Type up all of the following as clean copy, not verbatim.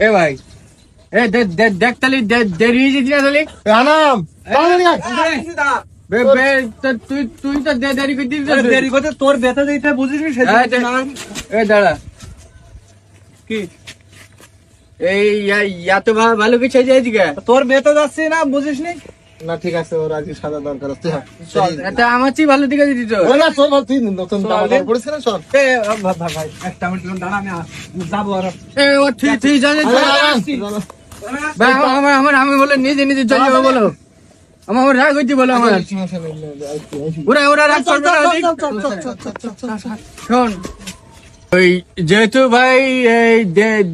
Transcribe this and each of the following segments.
এ ভাই এ দেখ তাহলে দেরি হয়ে যেতে না তাহলে আনাম তুই তো দেরি করতে দেরি করতে তোর বেতা দিতে বুঝিস এ দাঁড়া কি এই তো ভালো কিছু যাইছি কে তোর বেতা যাচ্ছে না বুঝিস নি না ঠিক আছে ওর আজকে সাদা দরকার আছে এটা আমার চেয়ে ভালো দিকে দিত না তোর ভালো তুই নতুন দাম পড়েছে না সব ভাই একটা মিনিট দাঁড়া আমি যাবো আর ও তুই জানিস ভাই আমি বলে নিজে নিজে চলে যাবো বলো আমার রাগ হইতে বলো আমার ওরা রাগ করবে না শোন ওই যেহেতু ভাই এই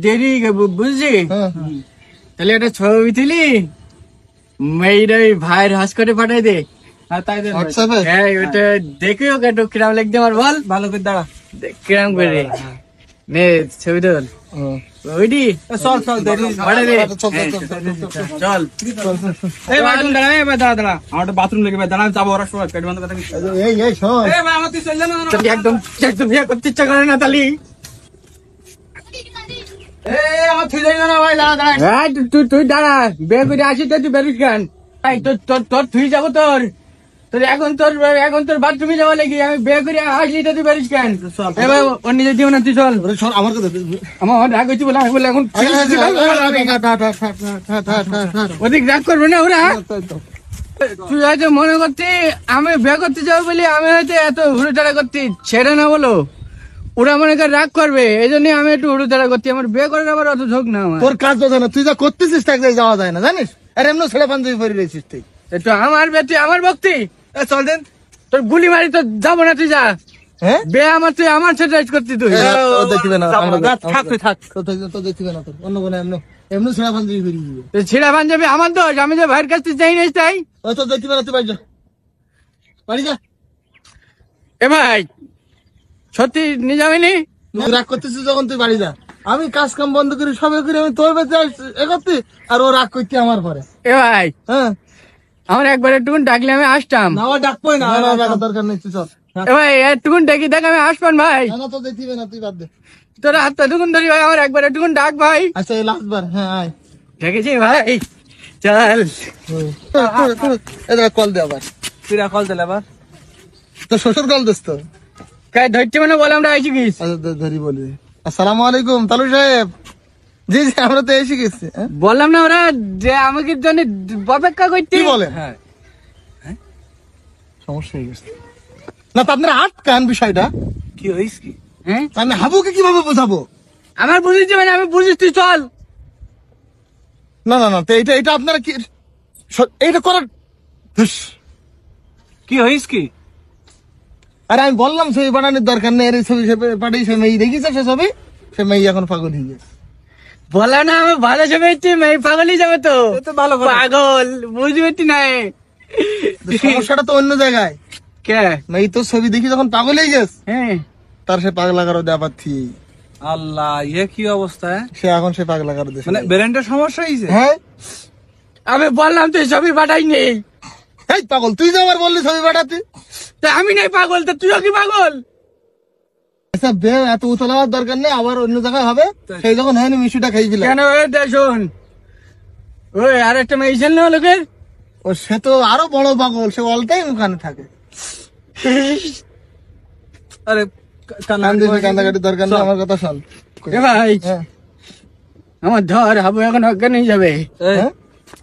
দেরি বুঝছি তাহলে একটা ছবি তুলি মেয়েরা ভাইয়ের হাস করে পাঠাই দে হ্যাঁ ওটা দেখিও কেটে কিরাম লাগছে আমার বল ভালো করে দাঁড়া কিরাম করে নে ছবি তোল ওইটি চল চল পাঠাই দে চল এই বাথরুম দাঁড়া এই দাঁড়া দাঁড়া আমার বাথরুম লেগে দাঁড়া যাবো ওরা সবাই পেট বন্ধ কথা এই শোন এই ভাই আমার তুই চল না একদম বিয়ে করতে ইচ্ছা করে না তালি তুই দাঁড়া বিয়ে করে আসি তো তুই বেরোস কেন তোর তুই যাবো তোর এখন তোর বাথরুমে যাওয়া লাগি আমি বিয়ে করে আসলি তো তুই বেরোস কেন এবার ওর নিজে দিও না তুই চল আমার কথা আমার রাগ হয়েছি বলে আমি বলে এখন ওদিক রাগ করবে না ওরা তুই হয়তো মনে করছি আমি বিয়ে করতে যাবো বলে আমি হয়তো এত হুড়োতাড়া করছি ছেড়ে না বলো ওরা মনে করে রাগ করবে এই জন্য আমি একটু হুড়োতাড়া করছি আমার বিয়ে করার আবার অত ঝোঁক না আমার তোর কাজ তো না তুই যা করতেছিস তাকে যাওয়া যায় না জানিস আর এমন ছেলে পাঞ্জাবি পরে রয়েছিস তুই একটু আমার বেটি আমার ভক্তি চল দেন তোর গুলি মারি তো যাবো না তুই যা হ্যাঁ বে আমার তুই আমার সেটাইজ করতি তুই দেখবে না থাক তুই থাক তো দেখবে না তোর অন্য কোনো এমনি ছেলে পাঞ্জাবি পরে দিবে ছিড়া পাঞ্জাবি আমার দোষ আমি যে ভাইয়ের কাছ থেকে যাই নাই তাই ও তো দেখবে না তুই বাড়ি যা বাড়ি যা এ ভাই সত্যি নিয়ে যাবিনি তুই রাগ করতেছিস যখন তুই বাড়ি যা আমি কাজ কাম বন্ধ করি সবাই করে আমি তোর বেঁচে এ করতে আর ও রাগ করতে আমার পরে এ ভাই হ্যাঁ আমার একবার একটুকুন ডাকলে আমি আসতাম না আমার ডাকবই না দরকার নেই তুই চল এ ভাই একটুকুন ডাকি দেখ আমি আসবান ভাই না তো দেখবে না তুই বাদ দে তোর হাতটা টুকুন ধরি ভাই আমার একবার একটুকুন ডাক ভাই আচ্ছা এই লাস্ট বার হ্যাঁ আয় দেখেছি ভাই চল এবার কল দে আবার তুই কল দিলে আবার তো শ্বশুর কল দিস তো কাই ধরছি মানে বলে আমরা আইছি গিস আচ্ছা ধরি বলি আসসালামু আলাইকুম তালু সাহেব জি জি আমরা তো এসে গেছি বললাম না ওরা যে আমাকে জন্য অপেক্ষা করতে কি বলেন হ্যাঁ সমস্যা হয়ে গেছে না তো আপনার আটকান বিষয়টা কি হইছে কি হ্যাঁ আমি হাবুকে কিভাবে বোঝাবো আমার বুঝেছি মানে আমি বুঝিস তুই চল না না না তো এটা আপনারা কি এইটা করার কি হইছে কি আরে আমি বললাম ছবি বানানোর দরকার নেই এই ছবি পাঠিয়ে সে মেয়ে দেখিছে সে ছবি সে মেয়ে এখন পাগল হয়ে গেছে বলা না আমি ভালো ছবি মেয়ে পাগলই যাবে তো ভালো পাগল বুঝবে নাই সমস্যাটা তো অন্য জায়গায় কে মেয়ে তো ছবি দেখি যখন পাগল হয়ে গেছে হ্যাঁ তার সে পাগলা কারো দেওয়া পাচ্ছি আল্লাহ ইয়ে কি অবস্থা সে এখন সে পাগলা কারো দেশে মানে ব্রেনটা সমস্যা হয়েছে হ্যাঁ আমি বললাম তুই ছবি পাঠাই নেই এই পাগল তুই যে আমার বললি ছবি পাঠাতে আমি নাই পাগল তো তুইও কি পাগল আচ্ছা বে এত উতলাবার দরকার নেই আবার অন্য জায়গায় হবে সেই যখন হয়নি মিষ্টিটা খাই দিলাম কেন শোন ওই আর একটা মেডিসিন নেওয়া লোকের ও সে তো আরো বড় পাগল সে অল টাইম ওখানে থাকে আরে কান্দাকাটির দরকার নেই আমার কথা শোন এ ভাই হ্যাঁ আমার ধর হাবু এখন অজ্ঞান হয়ে যাবে হ্যাঁ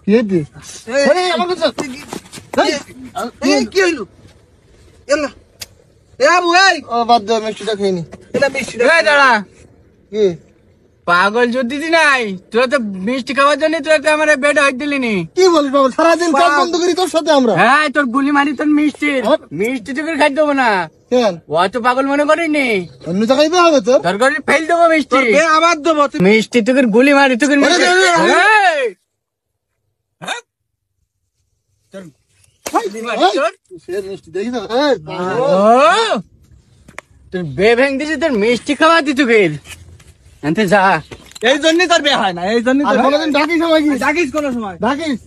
কি হয়েছে আমার কথা কি হইলো এলা এ আবু এই ও বাদ দে মিষ্টিটা খেয়ে নি এটা মিষ্টি দাঁড়া কি পাগল যদি নাই তোরা তো মিষ্টি খাওয়ার জন্য তোরা তো আমার বেড হয়ে দিলি নি কি বলিস বাবা সারাদিন কাজ বন্ধ করি তোর সাথে আমরা হ্যাঁ তোর গুলি মারি তোর মিষ্টি তোকে খাই দেবো না কেন ও তো পাগল মনে করিনি অন্য জায়গায় দেওয়া হবে তোর তোর ঘরে ফেল দেবো মিষ্টি আবার দেবো মিষ্টি তোকে গুলি মারি তোকে তোর বে ভেঙ দিছি তোর মিষ্টি খাওয়া দি তোকে আনতে যা এই জন্যই তোর বিয়ে হয় না এই জন্যই আর কোনোদিন ডাকিস আমাকে ডাকিস কোনো সময় ডাকিস